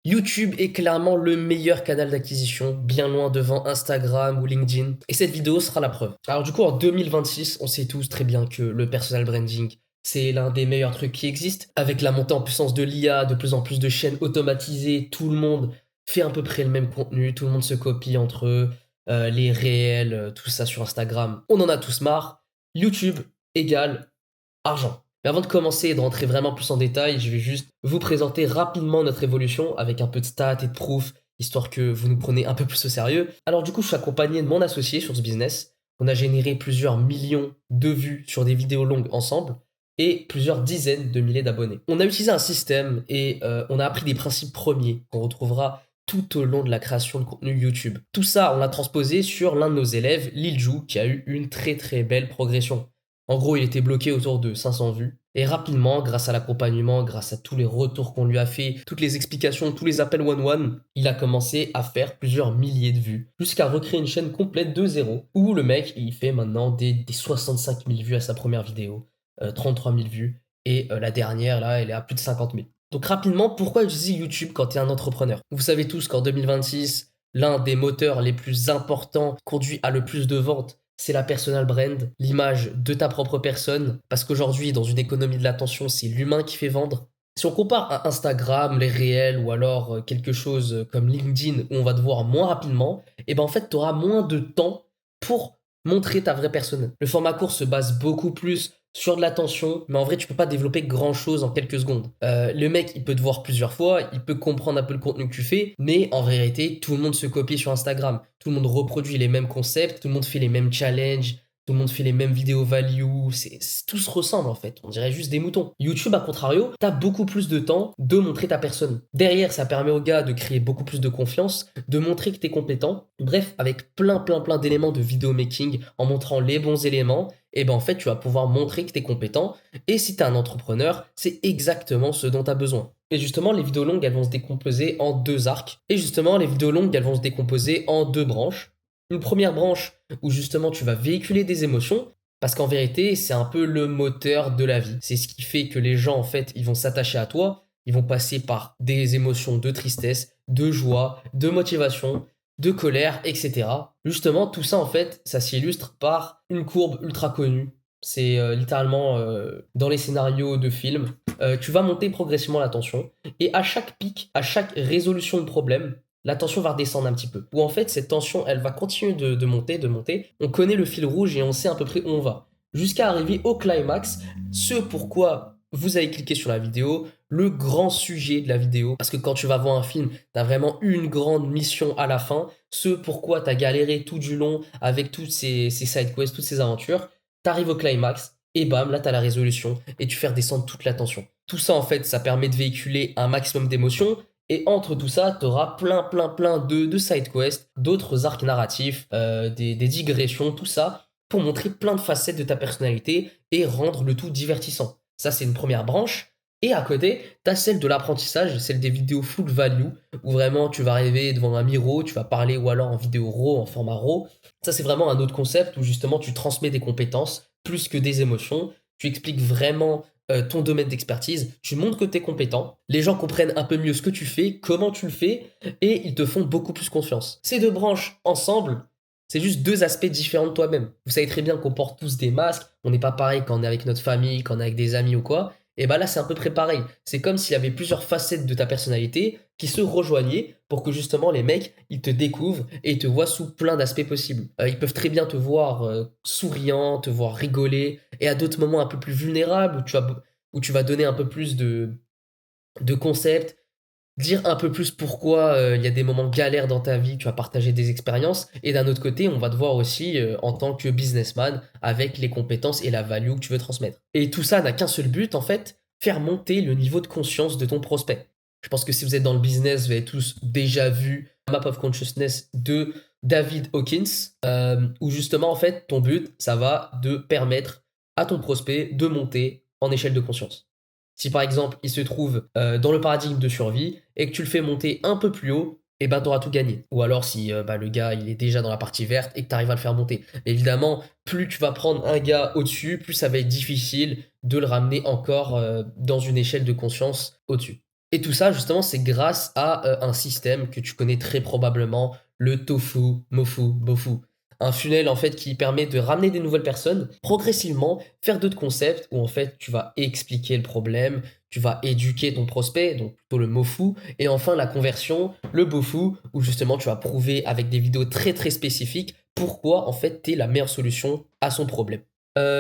YouTube est clairement le meilleur canal d'acquisition, bien loin devant Instagram ou LinkedIn. Et cette vidéo sera la preuve. Alors du coup, en 2026, on sait tous très bien que le personal branding, c'est l'un des meilleurs trucs qui existent. Avec la montée en puissance de l'IA, de plus en plus de chaînes automatisées, tout le monde fait à peu près le même contenu, tout le monde se copie entre eux, les réels, tout ça sur Instagram. On en a tous marre. YouTube égale argent. Mais avant de commencer et de rentrer vraiment plus en détail, je vais juste vous présenter rapidement notre évolution avec un peu de stats et de proof, histoire que vous nous preniez un peu plus au sérieux. Alors du coup, je suis accompagné de mon associé sur ce business. On a généré plusieurs millions de vues sur des vidéos longues ensemble et plusieurs dizaines de milliers d'abonnés. On a utilisé un système et on a appris des principes premiers qu'on retrouvera tout au long de la création de contenu YouTube. Tout ça, on l'a transposé sur l'un de nos élèves, Liljou, qui a eu une très très belle progression. En gros, il était bloqué autour de 500 vues. Et rapidement, grâce à l'accompagnement, grâce à tous les retours qu'on lui a fait, toutes les explications, tous les appels one-one, il a commencé à faire plusieurs milliers de vues. Jusqu'à recréer une chaîne complète de zéro, où le mec, il fait maintenant des 65 000 vues à sa première vidéo, 33 000 vues, et la dernière, là, elle est à plus de 50 000. Donc rapidement, pourquoi utiliser YouTube quand tu es un entrepreneur? Vous savez tous qu'en 2026, l'un des moteurs les plus importants conduit à le plus de ventes, c'est la personal brand, l'image de ta propre personne, parce qu'aujourd'hui, dans une économie de l'attention, c'est l'humain qui fait vendre. Si on compare à Instagram, les réels, ou alors quelque chose comme LinkedIn, où on va te voir moins rapidement, et ben en fait, tu auras moins de temps pour montrer ta vraie personne. Le format court se base beaucoup plus sur de l'attention, mais en vrai, tu peux pas développer grand chose en quelques secondes. Le mec, il peut te voir plusieurs fois, il peut comprendre un peu le contenu que tu fais, mais en vérité, tout le monde se copie sur Instagram. Tout le monde reproduit les mêmes concepts, tout le monde fait les mêmes challenges, tout le monde fait les mêmes vidéos value, tout se ressemble en fait, on dirait juste des moutons. YouTube, à contrario, t'as beaucoup plus de temps de montrer ta personne. Derrière, ça permet aux gars de créer beaucoup plus de confiance, de montrer que t'es compétent. Bref, avec plein d'éléments de vidéo making, en montrant les bons éléments, et ben en fait, tu vas pouvoir montrer que t'es compétent. Et si t'es un entrepreneur, c'est exactement ce dont t'as besoin. Et justement, les vidéos longues, elles vont se décomposer en deux arcs. Et justement, les vidéos longues, elles vont se décomposer en deux branches. Une première branche où justement tu vas véhiculer des émotions, parce qu'en vérité, c'est un peu le moteur de la vie. C'est ce qui fait que les gens, en fait, ils vont s'attacher à toi, ils vont passer par des émotions de tristesse, de joie, de motivation, de colère, etc. Justement, tout ça, en fait, ça s'illustre par une courbe ultra connue. C'est littéralement dans les scénarios de films. Tu vas monter progressivement la tension, et à chaque pic, à chaque résolution de problème, la tension va redescendre un petit peu. Ou en fait, cette tension, elle va continuer de monter, de monter. On connaît le fil rouge et on sait à peu près où on va. Jusqu'à arriver au climax, ce pourquoi vous avez cliqué sur la vidéo, le grand sujet de la vidéo. Parce que quand tu vas voir un film, t'as vraiment une grande mission à la fin. Ce pourquoi t'as galéré tout du long avec toutes ces side quests, toutes ces aventures. T'arrives au climax, et bam, là t'as la résolution, et tu fais redescendre toute la tension. Tout ça, en fait, ça permet de véhiculer un maximum d'émotions. Et entre tout ça, tu auras plein de side quests, d'autres arcs narratifs, des digressions, tout ça, pour montrer plein de facettes de ta personnalité et rendre le tout divertissant. Ça, c'est une première branche. Et à côté, tu as celle de l'apprentissage, celle des vidéos full value, où vraiment tu vas arriver devant un miro, tu vas parler ou alors en vidéo RAW, en format RAW. Ça, c'est vraiment un autre concept où justement tu transmets des compétences plus que des émotions. Tu expliques vraiment ton domaine d'expertise, tu montres que tu es compétent, les gens comprennent un peu mieux ce que tu fais, comment tu le fais, et ils te font beaucoup plus confiance. Ces deux branches ensemble, c'est juste deux aspects différents de toi-même. Vous savez très bien qu'on porte tous des masques, on n'est pas pareil quand on est avec notre famille, quand on est avec des amis ou quoi. Et bah là, c'est à peu près pareil. C'est comme s'il y avait plusieurs facettes de ta personnalité qui se rejoignaient pour que justement les mecs, ils te découvrent et ils te voient sous plein d'aspects possibles. Ils peuvent très bien te voir souriant, te voir rigoler, et à d'autres moments un peu plus vulnérables où tu vas donner un peu plus de concepts, dire un peu plus pourquoi il y a des moments galères dans ta vie, tu vas partager des expériences, et d'un autre côté, on va te voir aussi en tant que businessman avec les compétences et la value que tu veux transmettre. Et tout ça n'a qu'un seul but, en fait, faire monter le niveau de conscience de ton prospect. Je pense que si vous êtes dans le business, vous avez tous déjà vu Map of Consciousness de David Hawkins, où justement, en fait, ton but, ça va de permettre à ton prospect de monter en échelle de conscience. Si par exemple il se trouve dans le paradigme de survie et que tu le fais monter un peu plus haut, et ben tu auras tout gagné. Ou alors si le gars il est déjà dans la partie verte et que tu arrives à le faire monter. Évidemment, plus tu vas prendre un gars au-dessus, plus ça va être difficile de le ramener encore dans une échelle de conscience au-dessus. Et tout ça, justement, c'est grâce à un système que tu connais très probablement, le tofu, mofu, bofu. Un funnel, en fait, qui permet de ramener des nouvelles personnes, progressivement, faire d'autres concepts où, en fait, tu vas expliquer le problème, tu vas éduquer ton prospect, donc plutôt le mofu, et enfin la conversion, le bofu, où justement, tu vas prouver avec des vidéos très, très spécifiques pourquoi, en fait, tu es la meilleure solution à son problème.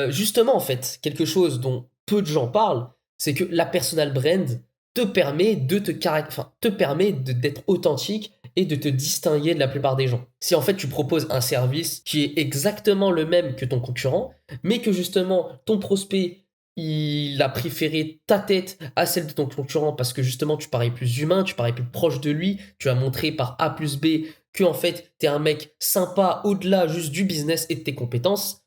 Justement, en fait, quelque chose dont peu de gens parlent, c'est que la personal brand te permet de te permet d'être authentique et de te distinguer de la plupart des gens. Si en fait tu proposes un service qui est exactement le même que ton concurrent, mais que justement ton prospect il a préféré ta tête à celle de ton concurrent parce que justement tu parais plus humain, tu parais plus proche de lui, tu as montré par A plus B que en fait t'es un mec sympa au-delà juste du business et de tes compétences,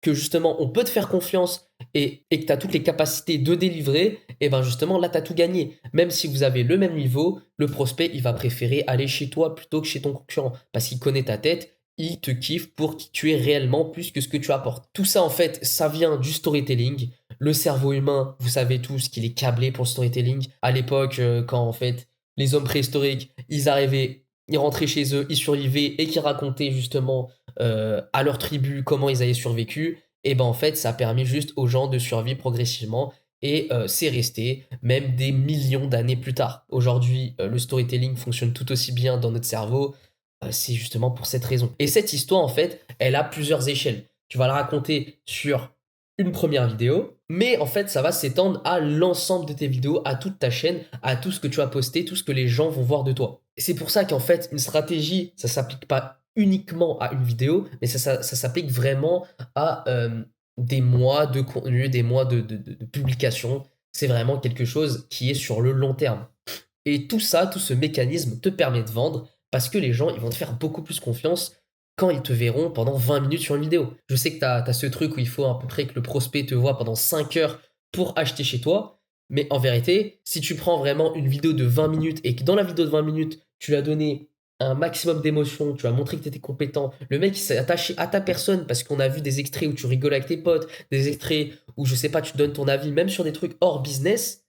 que justement on peut te faire confiance et que tu as toutes les capacités de délivrer, et ben justement là tu as tout gagné. Même si vous avez le même niveau, le prospect il va préférer aller chez toi plutôt que chez ton concurrent parce qu'il connaît ta tête, il te kiffe pour qui tu es réellement plus que ce que tu apportes. Tout ça en fait, ça vient du storytelling. Le cerveau humain, vous savez tous qu'il est câblé pour le storytelling. À l'époque, quand en fait les hommes préhistoriques, ils arrivaient, ils rentraient chez eux, ils survivaient et qui racontaient justement à leur tribu comment ils avaient survécu, et ben en fait ça a permis juste aux gens de survivre progressivement et c'est resté même des millions d'années plus tard. Aujourd'hui, le storytelling fonctionne tout aussi bien dans notre cerveau, c'est justement pour cette raison. Et cette histoire en fait, elle a plusieurs échelles. Tu vas la raconter sur une première vidéo, mais en fait ça va s'étendre à l'ensemble de tes vidéos, à toute ta chaîne, à tout ce que tu as posté, tout ce que les gens vont voir de toi. C'est pour ça qu'en fait une stratégie, ça s'applique pas uniquement à une vidéo, mais ça s'applique vraiment à des mois de contenu, des mois de publication. C'est vraiment quelque chose qui est sur le long terme. Et tout ça, tout ce mécanisme te permet de vendre parce que les gens, ils vont te faire beaucoup plus confiance quand ils te verront pendant 20 minutes sur une vidéo. Je sais que tu as ce truc où il faut à peu près que le prospect te voit pendant 5 heures pour acheter chez toi. Mais en vérité, si tu prends vraiment une vidéo de 20 minutes et que dans la vidéo de 20 minutes, tu l'as donné un maximum d'émotion, tu as montré que tu étais compétent, le mec il s'est attaché à ta personne parce qu'on a vu des extraits où tu rigoles avec tes potes, des extraits où je sais pas, tu donnes ton avis même sur des trucs hors business,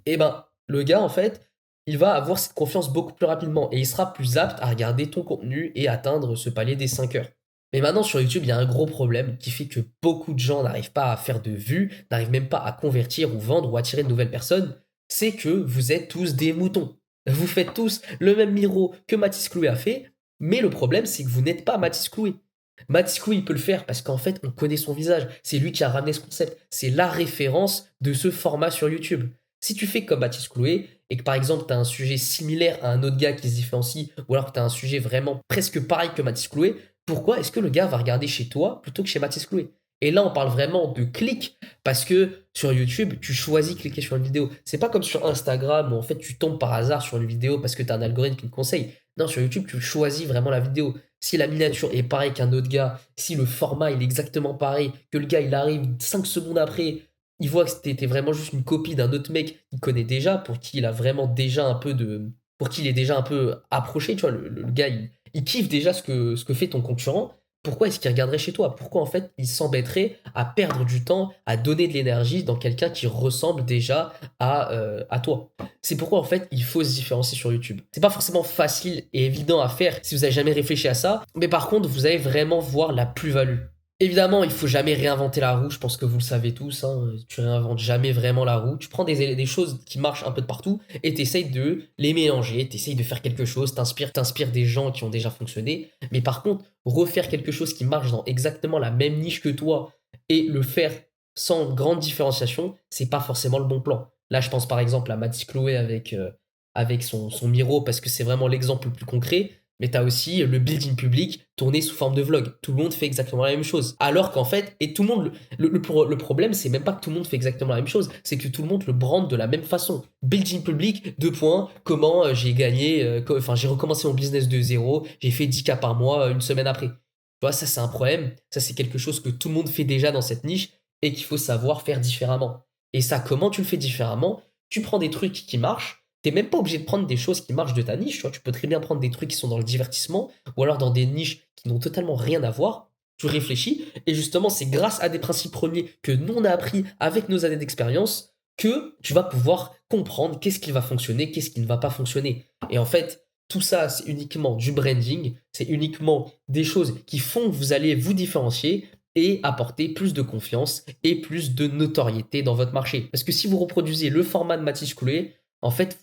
et ben le gars en fait, il va avoir cette confiance beaucoup plus rapidement et il sera plus apte à regarder ton contenu et atteindre ce palier des 5 heures. Mais maintenant sur YouTube, il y a un gros problème qui fait que beaucoup de gens n'arrivent pas à faire de vues, n'arrivent même pas à convertir ou vendre ou attirer de nouvelles personnes, c'est que vous êtes tous des moutons. Vous faites tous le même miro que Mathis Clouet a fait, mais le problème c'est que vous n'êtes pas Mathis Clouet. Mathis Clouet, il peut le faire parce qu'en fait, on connaît son visage. C'est lui qui a ramené ce concept. C'est la référence de ce format sur YouTube. Si tu fais comme Mathis Clouet et que par exemple tu as un sujet similaire à un autre gars qui se différencie, ou alors que tu as un sujet vraiment presque pareil que Mathis Clouet, pourquoi est-ce que le gars va regarder chez toi plutôt que chez Mathis Clouet? Et là, on parle vraiment de clics parce que sur YouTube, tu choisis de cliquer sur une vidéo. C'est pas comme sur Instagram où en fait tu tombes par hasard sur une vidéo parce que tu as un algorithme qui te conseille. Non, sur YouTube, tu choisis vraiment la vidéo. Si la miniature est pareille qu'un autre gars, si le format il est exactement pareil, que le gars il arrive 5 secondes après, il voit que c'était vraiment juste une copie d'un autre mec qu'il connaît déjà, pour qui il a vraiment déjà un peu de. Pour qui il est déjà un peu approché, tu vois, le gars il kiffe déjà ce que fait ton concurrent. Pourquoi est-ce qu'il regarderait chez toi? Pourquoi en fait il s'embêterait à perdre du temps, à donner de l'énergie dans quelqu'un qui ressemble déjà à toi? C'est pourquoi en fait il faut se différencier sur YouTube. C'est pas forcément facile et évident à faire si vous avez jamais réfléchi à ça, mais par contre vous allez vraiment voir la plus-value. Évidemment, il faut jamais réinventer la roue, je pense que vous le savez tous, hein. Tu réinventes jamais vraiment la roue. Tu prends des choses qui marchent un peu de partout et t'essayes de les mélanger, t'essayes de faire quelque chose, t'inspires des gens qui ont déjà fonctionné. Mais par contre, refaire quelque chose qui marche dans exactement la même niche que toi et le faire sans grande différenciation, c'est pas forcément le bon plan. Là, je pense par exemple à Mathis Chloé avec son Miro parce que c'est vraiment l'exemple le plus concret. Mais tu as aussi le building public tourné sous forme de vlog. Tout le monde fait exactement la même chose. Alors qu'en fait, et tout le monde, le problème, c'est même pas que tout le monde fait exactement la même chose, c'est que tout le monde le brande de la même façon. Building public, 2 points, comment j'ai gagné, enfin j'ai recommencé mon business de zéro, j'ai fait 10K par mois une semaine après. Tu vois, ça c'est un problème, ça c'est quelque chose que tout le monde fait déjà dans cette niche et qu'il faut savoir faire différemment. Et ça, comment tu le fais différemment? Tu prends des trucs qui marchent. T'es même pas obligé de prendre des choses qui marchent de ta niche, tu vois. Tu peux très bien prendre des trucs qui sont dans le divertissement ou alors dans des niches qui n'ont totalement rien à voir. Tu réfléchis et justement, c'est grâce à des principes premiers que nous on a appris avec nos années d'expérience que tu vas pouvoir comprendre qu'est-ce qui va fonctionner, qu'est-ce qui ne va pas fonctionner. Et en fait, tout ça, c'est uniquement du branding, c'est uniquement des choses qui font que vous allez vous différencier et apporter plus de confiance et plus de notoriété dans votre marché. Parce que si vous reproduisez le format de Mathis Coulé, en fait,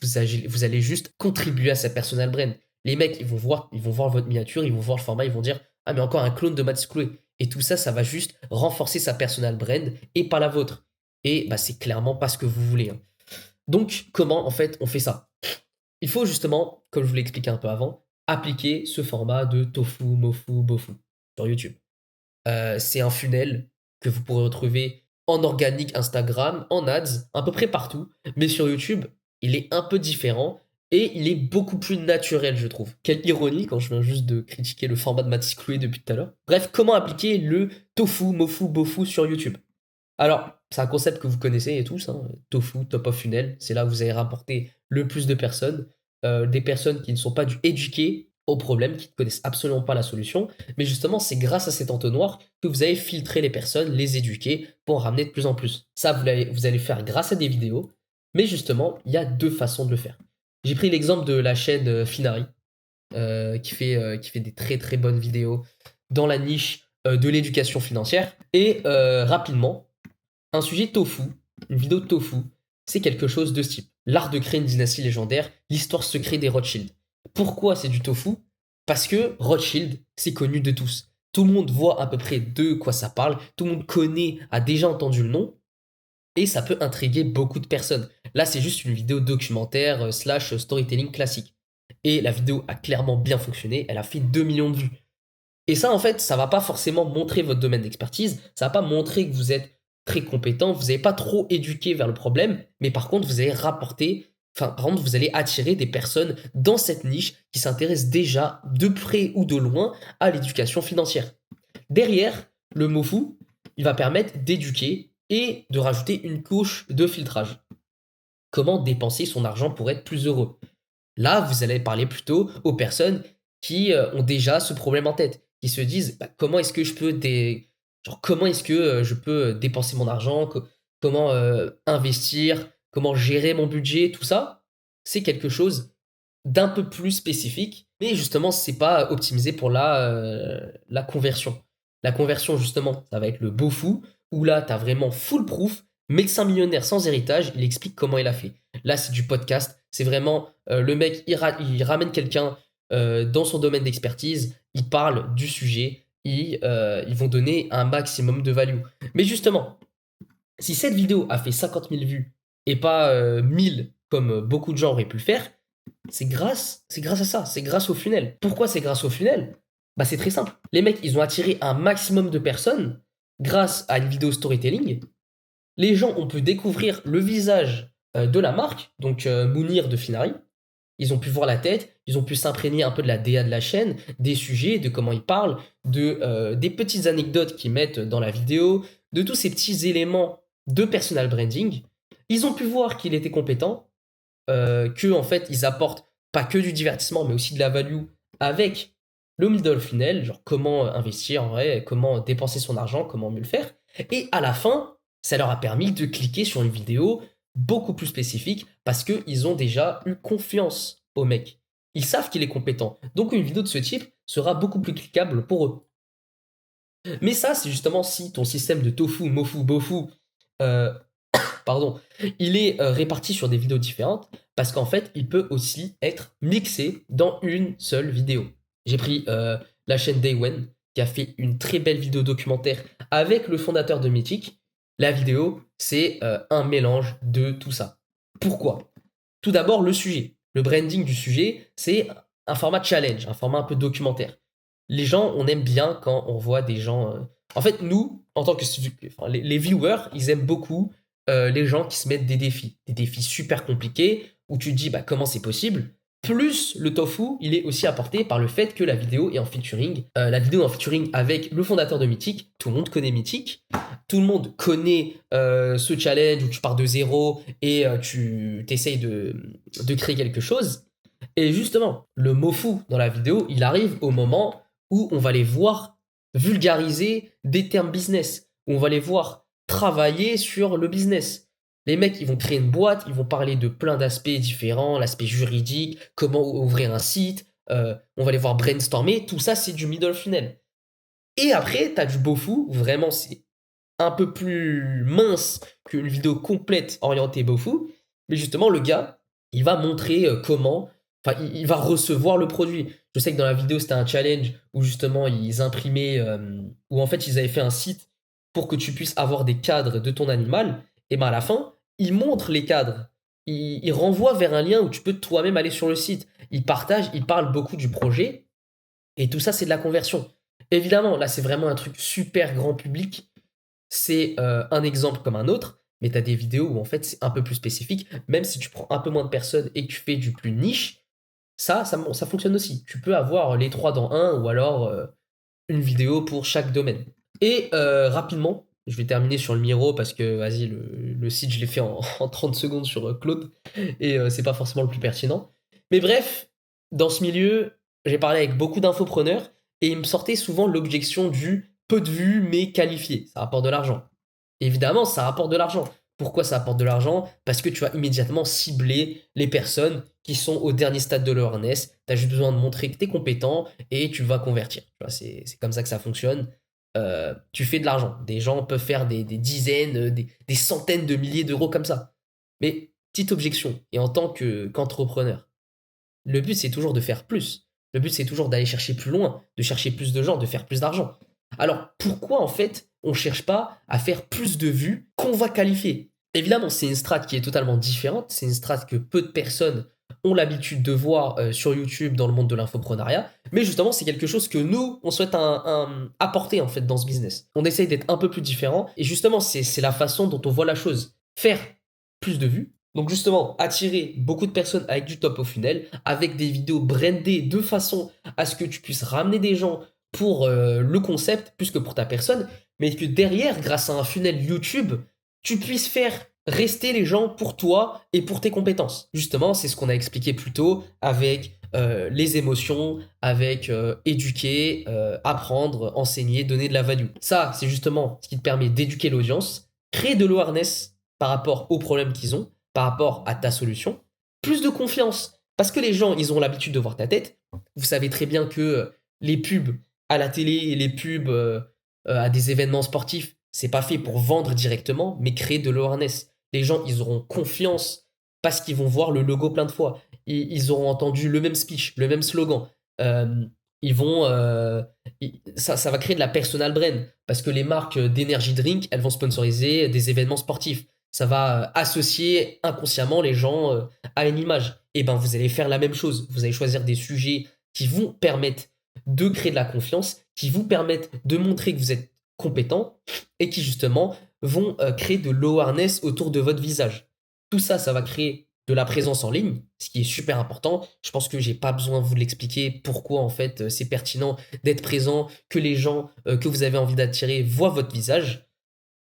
vous allez juste contribuer à sa personal brand. Les mecs, ils vont voir votre miniature, ils vont voir le format, ils vont dire « Ah, mais encore un clone de Mathis Coulé ». Et tout ça, ça va juste renforcer sa personal brand et pas la vôtre. Et bah, c'est clairement pas ce que vous voulez. Hein. Donc, comment, en fait, on fait ça? Il faut justement, comme je vous l'ai expliqué un peu avant, appliquer ce format de tofu, mofu, bofu sur YouTube. C'est un funnel que vous pourrez retrouver en organique Instagram, en ads, à peu près partout. Mais sur YouTube, il est un peu différent et il est beaucoup plus naturel, je trouve. Quelle ironie quand je viens juste de critiquer le format de Mathis Clouet depuis tout à l'heure. Bref, comment appliquer le tofu, mofu, bofu sur YouTube? Alors, c'est un concept que vous connaissez et tous, hein, tofu, top of funnel. C'est là où vous allez rapporter le plus de personnes, des personnes qui ne sont pas éduquées au problème, qui ne connaissent absolument pas la solution. Mais justement, c'est grâce à cet entonnoir que vous allez filtrer les personnes, les éduquer pour en ramener de plus en plus. Ça, vous allez faire grâce à des vidéos. Mais justement, il y a deux façons de le faire. J'ai pris l'exemple de la chaîne Finari, qui fait des très très bonnes vidéos dans la niche de l'éducation financière. Et rapidement, un sujet tofu, une vidéo de tofu, c'est quelque chose de ce type. L'art de créer une dynastie légendaire, l'histoire secrète des Rothschild. Pourquoi c'est du tofu? Parce que Rothschild, c'est connu de tous. Tout le monde voit à peu près de quoi ça parle, tout le monde connaît, a déjà entendu le nom, et ça peut intriguer beaucoup de personnes. Là, c'est juste une vidéo documentaire slash storytelling classique. Et la vidéo a clairement bien fonctionné, elle a fait 2 millions de vues. Et ça, en fait, ça va pas forcément montrer votre domaine d'expertise, ça va pas montrer que vous êtes très compétent, vous n'avez pas trop éduqué vers le problème, mais par contre, vous allez par contre, vous allez attirer des personnes dans cette niche qui s'intéressent déjà de près ou de loin à l'éducation financière. Derrière, le MoFu, il va permettre d'éduquer et de rajouter une couche de filtrage. Comment dépenser son argent pour être plus heureux? Là, vous allez parler plutôt aux personnes qui ont déjà ce problème en tête, qui se disent bah, comment est-ce que je peux comment est-ce que je peux dépenser mon argent, comment investir, comment gérer mon budget, tout ça, c'est quelque chose d'un peu plus spécifique, mais justement, c'est pas optimisé pour la conversion. La conversion, justement, ça va être le beau fou, où là, tu as vraiment full proof, médecin millionnaire sans héritage, il explique comment il a fait. Là, c'est du podcast, c'est vraiment le mec, il ramène quelqu'un dans son domaine d'expertise, il parle du sujet, ils vont donner un maximum de value. Mais justement, si cette vidéo a fait 50 000 vues et pas 1000 comme beaucoup de gens auraient pu le faire, c'est grâce à ça, c'est grâce au funnel. Pourquoi c'est grâce au funnel? Bah c'est très simple. Les mecs, ils ont attiré un maximum de personnes grâce à une vidéo storytelling. Les gens ont pu découvrir le visage de la marque, donc Mounir de Finari. Ils ont pu voir la tête, ils ont pu s'imprégner un peu de la DA de la chaîne, des sujets, de comment ils parlent, des petites anecdotes qu'ils mettent dans la vidéo, de tous ces petits éléments de personal branding. Ils ont pu voir qu'il était compétent, que en fait ils apportent pas que du divertissement mais aussi de la value avec le middle funnel, genre comment investir en vrai, comment dépenser son argent, comment mieux le faire. Et à la fin, ça leur a permis de cliquer sur une vidéo beaucoup plus spécifique parce qu'ils ont déjà eu confiance au mec. Ils savent qu'il est compétent. Donc une vidéo de ce type sera beaucoup plus cliquable pour eux. Mais ça, c'est justement si ton système de tofu, mofu, bofu, euh, pardon, il est réparti sur des vidéos différentes parce qu'en fait, il peut aussi être mixé dans une seule vidéo. J'ai pris la chaîne Daywen qui a fait une très belle vidéo documentaire avec le fondateur de Mythic. La vidéo, c'est un mélange de tout ça. Pourquoi? Tout d'abord, le sujet. Le branding du sujet, c'est un format challenge, un format un peu documentaire. Les gens, on aime bien quand on voit des gens... En fait, nous, en tant que... Enfin, les viewers, ils aiment beaucoup les gens qui se mettent des défis super compliqués, où tu te dis bah, comment c'est possible. Plus le tofu, il est aussi apporté par le fait que la vidéo est en featuring. La vidéo est en featuring avec le fondateur de Mythic. Tout le monde connaît Mythic. Tout le monde connaît ce challenge où tu pars de zéro et tu essayes de créer quelque chose. Et justement, le mofu dans la vidéo, il arrive au moment où on va les voir vulgariser des termes business, où on va les voir travailler sur le business. Les mecs, ils vont créer une boîte, ils vont parler de plein d'aspects différents, l'aspect juridique, comment ouvrir un site, on va les voir brainstormer, tout ça, c'est du middle funnel. Et après, tu as du beaufou, où vraiment, c'est un peu plus mince qu'une vidéo complète orientée beaufou, mais justement, le gars, il va montrer comment, enfin, il va recevoir le produit. Je sais que dans la vidéo, c'était un challenge où justement, ils imprimaient, où en fait, ils avaient fait un site pour que tu puisses avoir des cadres de ton animal, et ben à la fin, ils montrent les cadres. Ils renvoient vers un lien où tu peux toi-même aller sur le site. Ils partagent, ils parlent beaucoup du projet, et tout ça, c'est de la conversion. Évidemment, là, c'est vraiment un truc super grand public. C'est un exemple comme un autre, mais tu as des vidéos où en fait, c'est un peu plus spécifique. Même si tu prends un peu moins de personnes et que tu fais du plus niche, ça fonctionne aussi. Tu peux avoir les trois dans un ou alors une vidéo pour chaque domaine. Et rapidement, je vais terminer sur le Miro parce que, vas-y, le site, je l'ai fait en 30 secondes sur Claude et c'est pas forcément le plus pertinent. Mais bref, dans ce milieu, j'ai parlé avec beaucoup d'infopreneurs et il me sortait souvent l'objection du peu de vues mais qualifié. Ça rapporte de l'argent. Évidemment, ça rapporte de l'argent. Pourquoi ça apporte de l'argent? Parce que tu vas immédiatement cibler les personnes qui sont au dernier stade de leur awareness. Tu as juste besoin de montrer que tu es compétent et tu vas convertir. Tu vois, c'est comme ça que ça fonctionne. Tu fais de l'argent. Des gens peuvent faire des dizaines, des centaines de milliers d'euros comme ça. Mais petite objection, et en tant qu'entrepreneur, le but c'est toujours de faire plus. Le but c'est toujours d'aller chercher plus loin, de chercher plus de gens, de faire plus d'argent. Alors pourquoi en fait on ne cherche pas à faire plus de vues qu'on va qualifier? Évidemment, c'est une strat qui est totalement différente. C'est une strat que peu de personnes ont l'habitude de voir sur YouTube dans le monde de l'infoprenariat. Mais justement, c'est quelque chose que nous, on souhaite apporter en fait dans ce business. On essaye d'être un peu plus différent. Et justement, c'est la façon dont on voit la chose. Faire plus de vues. Donc justement, attirer beaucoup de personnes avec du top au funnel, avec des vidéos brandées de façon à ce que tu puisses ramener des gens pour le concept plus que pour ta personne, mais que derrière, grâce à un funnel YouTube, tu puisses faire rester les gens pour toi et pour tes compétences. Justement, c'est ce qu'on a expliqué plus tôt avec les émotions, avec éduquer, apprendre, enseigner, donner de la value. Ça, c'est justement ce qui te permet d'éduquer l'audience, créer de l'awareness par rapport aux problèmes qu'ils ont, par rapport à ta solution, plus de confiance. Parce que les gens, ils ont l'habitude de voir ta tête. Vous savez très bien que les pubs à la télé et les pubs à des événements sportifs, c'est pas fait pour vendre directement, mais créer de l'awareness. Les gens, ils auront confiance parce qu'ils vont voir le logo plein de fois. Ils auront entendu le même speech, le même slogan. Euh, ils vont, ça va créer de la personal brand parce que les marques d'énergie drink, elles vont sponsoriser des événements sportifs. Ça va associer inconsciemment les gens à une image. Et ben, vous allez faire la même chose. Vous allez choisir des sujets qui vous permettent de créer de la confiance, qui vous permettent de montrer que vous êtes compétent et qui justement vont créer de l'awareness autour de votre visage. Tout ça, ça va créer de la présence en ligne, ce qui est super important. Je pense que j'ai pas besoin de vous l'expliquer pourquoi en fait c'est pertinent d'être présent, que les gens que vous avez envie d'attirer voient votre visage.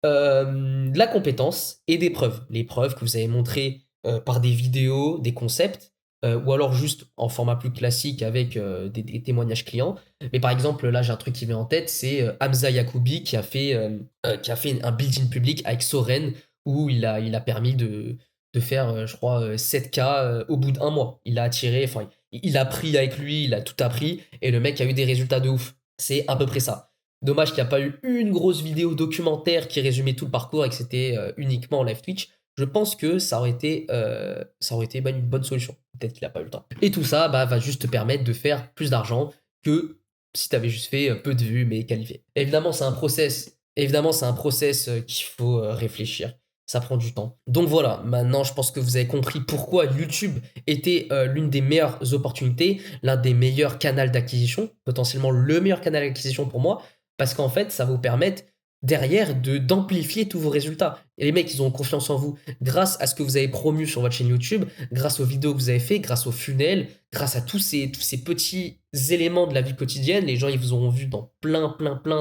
La compétence et des preuves. Les preuves que vous avez montrées par des vidéos, des concepts, ou alors juste en format plus classique avec des témoignages clients. Mais par exemple, là, j'ai un truc qui vient en tête, c'est Hamza Yacoubi qui a fait un build-in public avec Soren où il a permis de faire, je crois, 7K au bout d'un mois. Il a attiré, enfin, il a appris avec lui, il a tout appris et le mec a eu des résultats de ouf. C'est à peu près ça. Dommage qu'il n'y a pas eu une grosse vidéo documentaire qui résumait tout le parcours et que c'était uniquement en live Twitch. Je pense que ça aurait été une bonne solution. Peut-être qu'il n'a pas eu le temps. Et tout ça va juste te permettre de faire plus d'argent que si tu avais juste fait peu de vues mais qualifié. Évidemment, c'est un process. Évidemment, c'est un process qu'il faut réfléchir. Ça prend du temps. Donc voilà, maintenant je pense que vous avez compris pourquoi YouTube était l'une des meilleures opportunités, l'un des meilleurs canaux d'acquisition, potentiellement le meilleur canal d'acquisition pour moi, parce qu'en fait, ça va vous permettre derrière d'amplifier tous vos résultats. Et les mecs, ils ont confiance en vous grâce à ce que vous avez promu sur votre chaîne YouTube, grâce aux vidéos que vous avez fait, grâce aux funnels, grâce à tous ces petits éléments de la vie quotidienne. Les gens, ils vous auront vu dans plein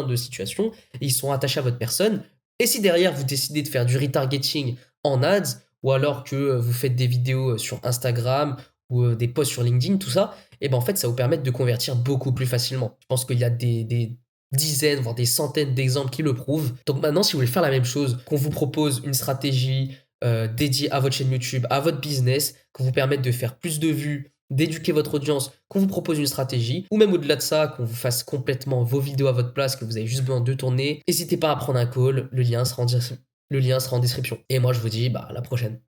de situations et ils sont attachés à votre personne. Et si derrière, vous décidez de faire du retargeting en ads ou alors que vous faites des vidéos sur Instagram ou des posts sur LinkedIn, tout ça, et ben en fait, ça vous permet de convertir beaucoup plus facilement. Je pense qu'il y a des dizaines, voire des centaines d'exemples qui le prouvent. Donc maintenant, si vous voulez faire la même chose, qu'on vous propose une stratégie, dédiés à votre chaîne YouTube, à votre business, qui vous permettent de faire plus de vues, d'éduquer votre audience, qu'on vous propose une stratégie, ou même au-delà de ça, qu'on vous fasse complètement vos vidéos à votre place, que vous avez juste besoin de tourner, n'hésitez pas à prendre un call, le lien sera en description. Et moi, je vous dis à la prochaine.